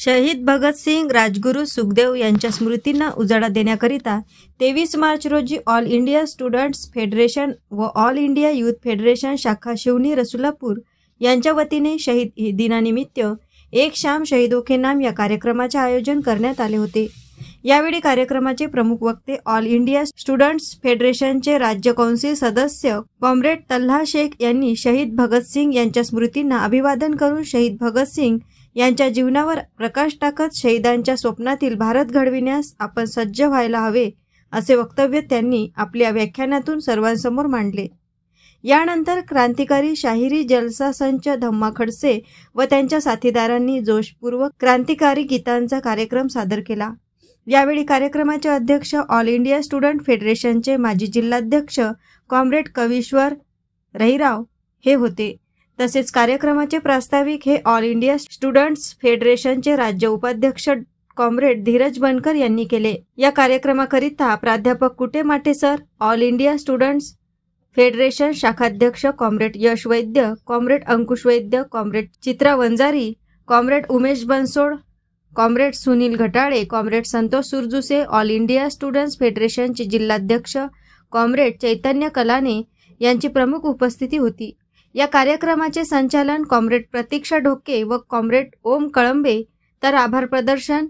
शहीद भगतसिंग, राजगुरू सुखदेव यांच्या स्मृतींना उजाळा देण्याकरिता 23 मार्च रोजी ऑल इंडिया स्टुडंट्स फेडरेशन व ऑल इंडिया यूथ फेडरेशन शाखा शिवनी रसुलापूर यांच्या वतीने शहीद दिनानिमित्त एक शाम शहीदों के नाम या कार्यक्रमाचे आयोजन करण्यात आले होते। यावेळी कार्यक्रमाचे प्रमुख वक्ते ऑल इंडिया स्टुडंट्स फेडरेशनचे राज्य कौन्सिल सदस्य कॉम्रेड तल्हा शेख यांनी शहीद भगतसिंग यांच्या स्मृतींना अभिवादन करून शहीद भगतसिंग यांच्या जीवनावर प्रकाश टाकत शहीदांच्या स्वप्नातील भारत घडविण्यास आपण सज्ज व्हायला हवे असे वक्तव्य त्यांनी आपल्या व्याख्यानातून सर्वांसमोर मांडले। यानंतर क्रांतिकारी शाहिरी जलसा संच धम्मा खडसे व त्यांच्या साथीदारांनी जोशपूर्वक क्रांतिकारी गीतांचा कार्यक्रम सादर केला। यावेळी कार्यक्रमाचे अध्यक्ष ऑल इंडिया स्टुडंट फेडरेशनचे माजी जिल्हाध्यक्ष कॉम्रेड कविश्वर रहिराव हे होते। तसेच कार्यक्रमाचे प्रास्ताविक हे ऑल इंडिया स्टुडंट्स फेडरेशनचे राज्य उपाध्यक्ष कॉम्रेड धीरज बनकर यांनी केले। या कार्यक्रमाकरिता प्राध्यापक Kute Mate sir, all India students federation शाखाध्यक्ष comrade Yash Vaidya, comrade Ankush Vaidya, comrade Chitra Vanjari, comrade Umesh Bansod, comrade Sunil Ghatale, comrade Santosh Surjuse, all India students फेडरेशनचे जिल्हाध्यक्ष कॉम्रेड चैतन्य कलाने यांची प्रमुख उपस्थिती होती। या कार्यक्रमाचे संचालन कॉम्रेड प्रतीक्षा ढोके व कॉम्रेड ओम कळंबे तर आभार प्रदर्शन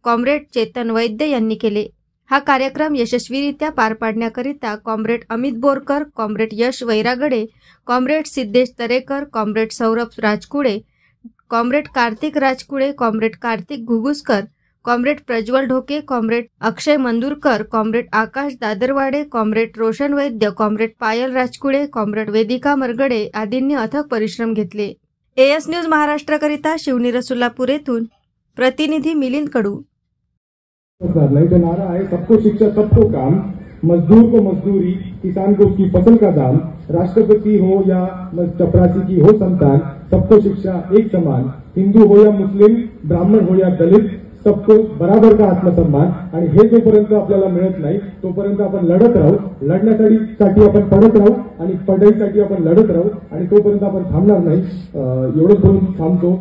कॉम्रेड चेतन वैद्य यांनी केले। हा कार्यक्रम यशस्वीरित्या पार पाडण्याकरिता comrade Amit Borkar, comrade Yash Vairagade, comrade Siddhesh Tarekar, comrade Saurabh Rajkule, comrade Kartik Rajkule, comrade Kartik Ghuguskar, comrade Prajwal Dhoke, comrade Akshay Mandurkar, comrade Akash Dadarwade, comrade Roshan Vaidya, comrade Payal Rajkule, comrade Vedika Margade आदींनी अथक परिश्रम घेतले। एएस न्यूज महाराष्ट्राकरिता शिवनी रसुलापूर येथून प्रतिनिधी मिलिंद कडू। नहीं तो नारा है सबको शिक्षा सबको काम, मजदूर को मजदूरी, किसान को उसकी फसल का दाम, राष्ट्रपति हो या चपरासी की हो संतान, सबको शिक्षा एक समान, हिंदू हो या मुस्लिम, ब्राह्मण हो या दलित, सबको बराबर का आत्मसन्मान। आणि हे जोपर्यंत आपल्याला मिळत नाही तोपर्यंत आपण लढत राहू, लढण्यासाठी आपण पडत राहू आणि पढाईसाठी आपण लढत राहू आणि तोपर्यंत आपण थांबणार नाही। एवढंच बोलून थांबतो।